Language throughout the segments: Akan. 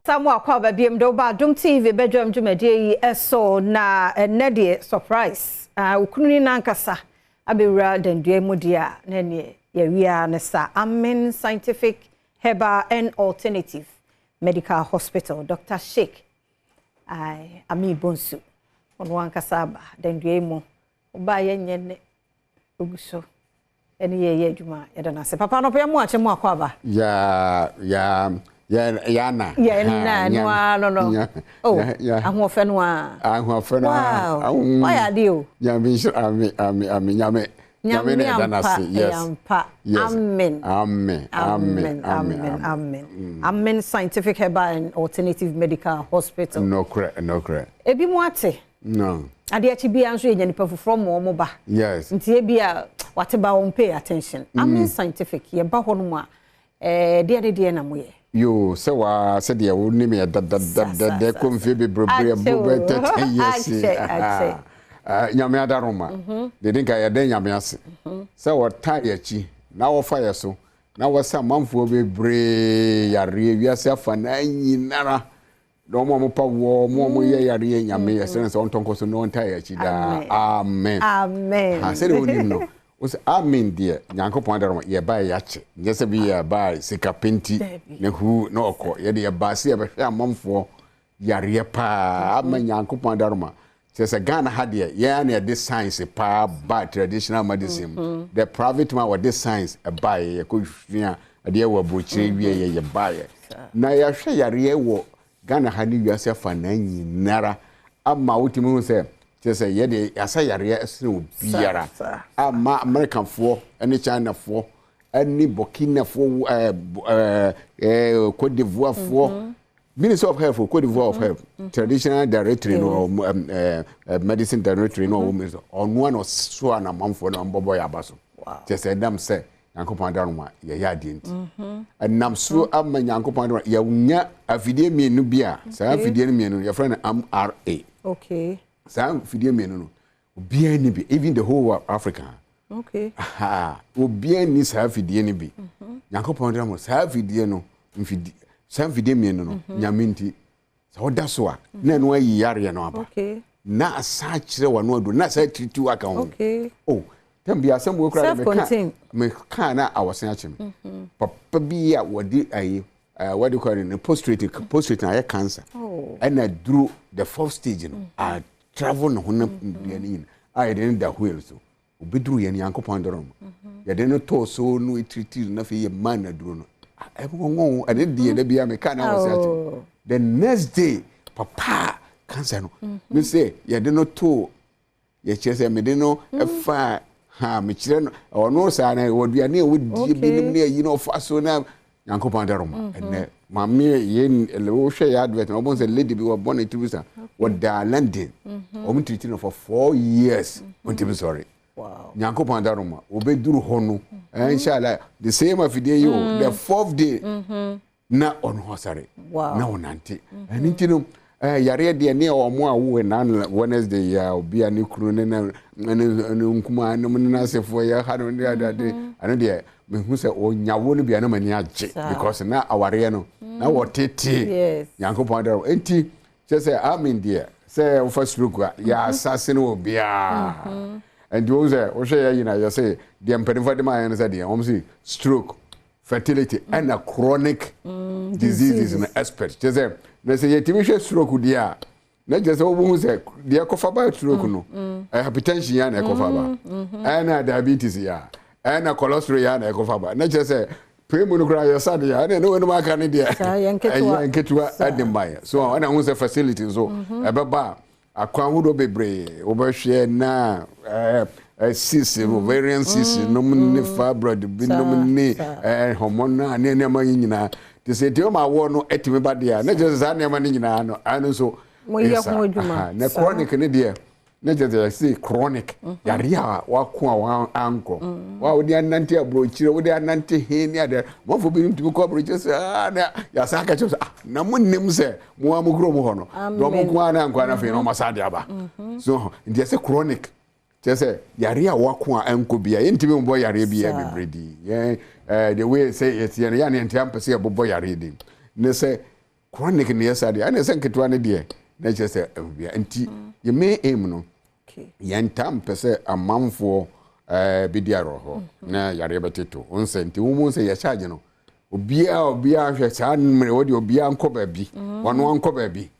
Samu akwa babiem do Badwam TV Badwam dwumade eso na enede surprise ukunu na nkasa abewura dendue mudia na ne yawia ne sa Amen Scientific Herbal and Alternative Medical Hospital Dr. Sheikh Ami Bonsu ono ankasa ba dendue mu oba yenye ne oguso ene ye adwuma yedana se papa no pe mu ache mu akwa ba Yana. No. Oh, I'm off and one. I'm off and one. Why are you? Yami, Amen. Amen Scientific Herbal and Alternative Medical Hospital. No correct. Ebi mwate? No. Ade achi bi anso ye nipa from mo ba. Yes. Nti e bia whatever won pay attention. Amen Scientific ye ba hono mu a de na moye. You say wa said ya woni me da konfie bebrebe bobe 10 years. Nyame adaroma. De dinka ya den nyame ase. Say wa tire chi na wo fire so. Na wo sa manfo bebre yare wiase afa na nyinara. Do mo pa wo mo ye yare nyame ese so ontonko so no tire chi da. Amen. Ha say de woni no. Was amen dear Yankopon adaroma ye ba yache nyese bi ye ba sika penti ne hu no okọ ye de ye ba se ye be hwe amamfo yare pa amen Yankopon adaroma se Ghana ha de ye na this science pa ba traditional medicine the private man with this science e ba ye ko hwia de ye wa brochire wie ye ba ye na ya hwe yare wo Ghana ha ni wiase fa na nyinara ama wotimi hu se say ye de asa yare asene obiara ama American fo ene China fo ene Burkina fo Cote d'Ivoire fo Minister of Health Cote d'Ivoire of Health traditional directory no medicine directory no minister on one of so na manfo na mbobo ya baso just say them say Yankopon daruma ye ya di nti enam so ama Yankopon daruma ya nya afidie mienu bia sa afidie mienu your friend MRA okay Sam fidie menu no obia ni bi even the whole of Africa okay obia ni sa fidie ni bi Yankopon drama sa fidie no mfidi sam fidie menu no nyaminti sa oda so a na no ayi yare no aba okay na asa kire wa no ado na sa triti aka ho okay oh tambia asem wo kra me ka na awosen achim papa bi ya wodi ayi what do you call it post-treating na cancer and I drew the fourth stage no travel no hona bianin I didn't da wheel so obedru ye Yankopon dorom ye de no to so no treat na fe ye man na duro no e ngon ade de da bia me kana was the next day papa cancer no me say ye de no to ye chese me de no e fa ha me kire no ono sa na wodua na wodi bi nim na yi no fa so na Yankopon dorom ene mami ye le hwe ya advert no bon say lady bi wa born in what da London treating for 4 years until sorry wow Yankopon daroma obeduru hono inshallah the same afide you the 4th day na on hosare na onante ani no yare de ne omo awo na Wednesday ya obi ani kru ne na nkuma na sefo ya ha no de ani de me hu se onyawo no bia na mani age because na aware no na wotete Yankopon daroma enti say amen dear say first stroke ya assassin obia and you say o say you say the emperor de man say the say stroke fertility and a chronic diseases in expert say they say you stroke dia na just o say dia kofa ba stroke no hypertension ya na kofa ba and diabetes ya and cholesterol ya na kofa ba na just say Primo no cry your sad ya no no maka ne dia yanketua ademaya so ana hu say facility so ebeba akwan hudo bebre obehwe na cis ovarian cis no ne fibroid bi no ne hormone na ne ma nyina te se te ma wo no etime ba dia na just za ne ma ne nyina no anu so mo ye ho adwuma na chronic ne dia na just say chronic yare a wako a anko wa wodi anante abrochire wodi anante he ni ade mo fo bi ntimi ko abrochire say na ya sa ka che na munnim se mo amugro mo hono do mo ko ana anko na fe no masade aba so ndi say chronic say yare a wako a anko bia ntimi mbo yare bia bebredi the way say it's ya na ntiam pese bobo yare din ne say chronic ne yesa de ana sen ketwa ne de na che se bia nti ye me aim no yentam pese amanfo bidiaro ho na yare beteto onse nti wo mu se ye charge no obia hwe saa mmere wodi obia nko baabi wono anko baabi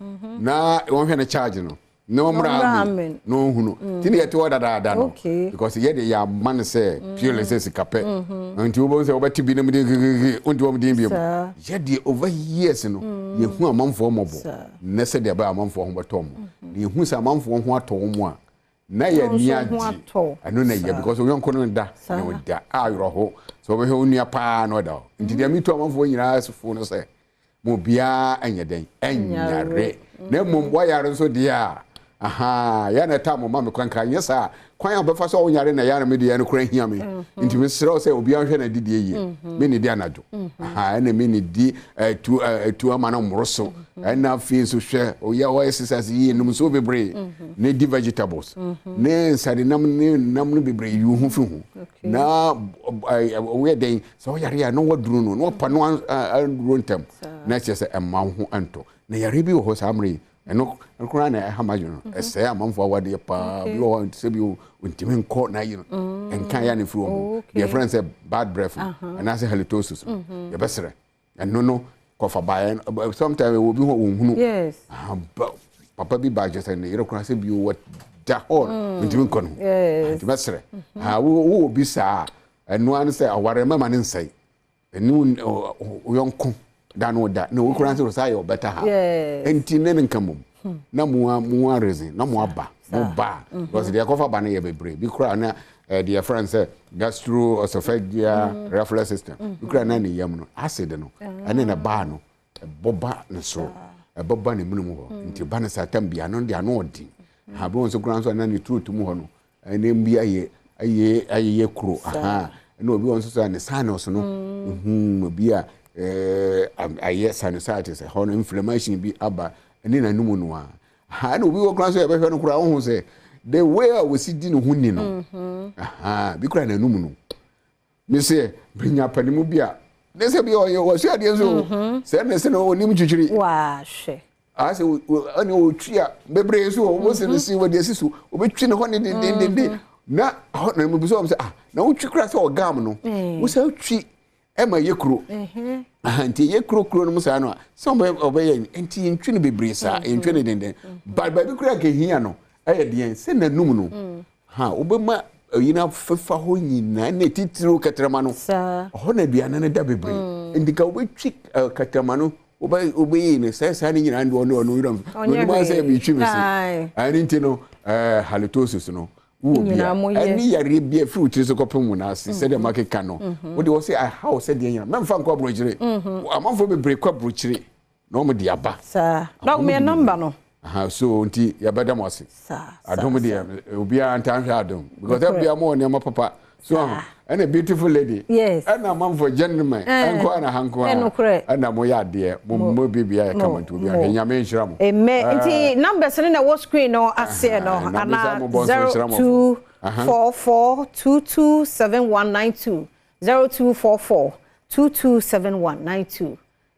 na won hwe na charge no no mra no hunu tini yete oda da no because ye de ya man say pure say kape nti wo se obati bi na mde ondi wo mde bi ye de over years no ye hu amanfo mobo na se de ba amanfo ho betom ye hu se amanfo ho ato mo a na ye niaji anu na ye because we yonko no da na we da ayro ho so we hu nia pa no da nti de mi to amanfo nyina asufo no se mo bia anyeden anyare na mo yare so dia aha ya na ta mo ma me kwanka yesa kwan obefa so wonyare na ya na me de no kran hia me nti me sero se obi anhwe na didie yi me ni dia najo aha na me ni di tu ama na mroso na fi so hwe o ya o exercise yi num so bebre ne di vegetables ne sade nam bebre yu hu fi hu na we den so yare ya no waduru no pa no rontam na chese emma ho anto na yare bi ho samre eno nkura na hamajo no ese amamfo awade pa bi o se bi o ntimi nko na yi no enkan ya ne furu o your friend say bad breath and I say halitosis you besere eno no kofa bae sometimes we bi ho hunu yes papa bi ba just na yero kura se bi o da hall ntimi nko no yes besere ha wo bi sa eno an say aware mama ne nsai enu yonko da no da no kura se say o better ha enti ne nkamum na muwa reason na mu aba mo ba because the cover ba na ye bebre bi kura na the friend say gastroesophageal reflux system bi kura na ne yam no acid no ane na ba no boba ne so boba ne munum ho nti ba na satam bia no dia no odi ha bo so kura so na ne truth mu ho no ene mbi aye kuro aha na obi won so ne sanos no bi a aye sinusitis ho no inflammation bi aba eni na numu no ha na obi wo kran so ye behwe no kura wo hu se the way we see di no hu ni no aha bi kura na numu no mi se brinya panimu bia ne se bi o so ade so se ne se no oni mu chichiri wa hwe a se ani o twia bebre so o se ne si wo de sisu o be twi ne ho ne de na ho na mu bi so se na o twi kura se o gam no wo se twi ema yekuro anti yekuro no musa no some obey anti ntwi no bebresa ntwi no denden but ba bi kura ke hia no aye de se na num no ha obema yina fefa ho nyina na titiro katrama no ho na duana ne da bebre ndika obetwi katrama no obey ne sa ni nyina ndo no yiram no ma se bi twi mesi ani nti no halitosis no ani yare bia fruit so kopemu na ase se de makeka no wo de wo se a how se de nyina memfa nko abrochire amanfo bebre kwa abrochire no mo de aba sa na me number no aha so nti ya beda mo ase Adom de obi a ntan Adom because every mo ne ma papa so and a beautiful lady yes and a man for gentleman enko ana hanko ana mo ya de mo bibia come to be nyame nhira mo nti numbers na wo screen no ase no ana 0244227192 0244227192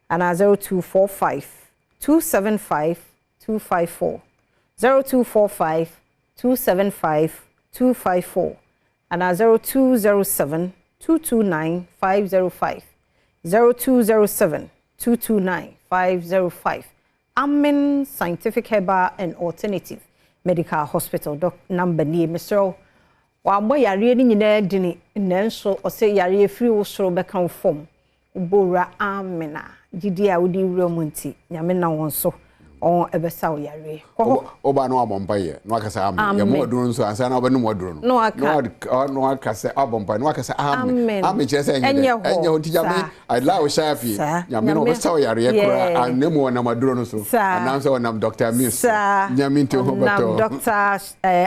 ana 0245275254 0245275254 and 0207-229-505 0207-229-505 Amen Scientific Herbal and Alternative Medical Hospital doc number ni Mr. wa mo yare ni nyina dini nanso o se yare free wo soro beka fom ubora amena gidi a wodi wura munti nyame na won so on ebesa yare oba no abompa ye no akasa am ye mo duro nso ansa na oba no mo duro no akasa abompa no akasa am chese enye hotija me I allow shafi nyame no obesa yare ye kura anemu na maduro no so ananso onam Dr. Amin nyame nti ho bato Dr.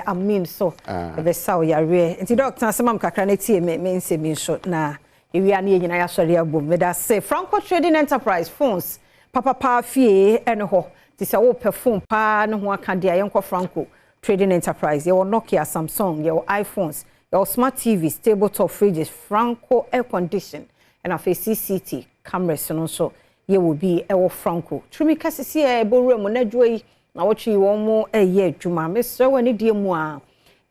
Amin so ebesa yare nti doctor asemam kakra na tie me nse mi so na ewia na nyina ya sori abom me da say Franco Trading Enterprise phones papa fie ene ho this all perform pa no ho aka dia yenko Franco Trading Enterprise your Nokia Samsung your iPhones your smart TVs tabletop fridges Franco air condition and a CCTV cameras no so ye will be ewo Franco trumi kasisi e bowura mu na dwoi na wochi wo mo eye adwuma mesre wani die mu a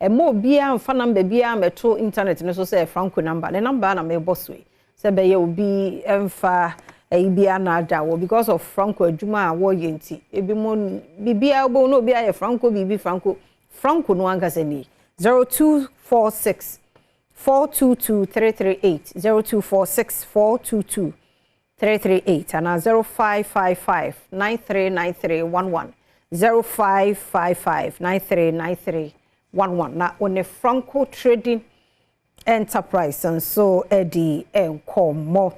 mo bia mfa number bia meto internet no so say Franco number the number na me bosswe say be ye obi emfa bia na ada wo because of Franco adwuma a wo yenti ebi mo bibia obo no bia ye Franco bibi Franco no angase ni 0246 422 338 0246 422 338 and 0555 939311 0555 939311 na one Franco Trading Enterprise and so Eddie Enkomo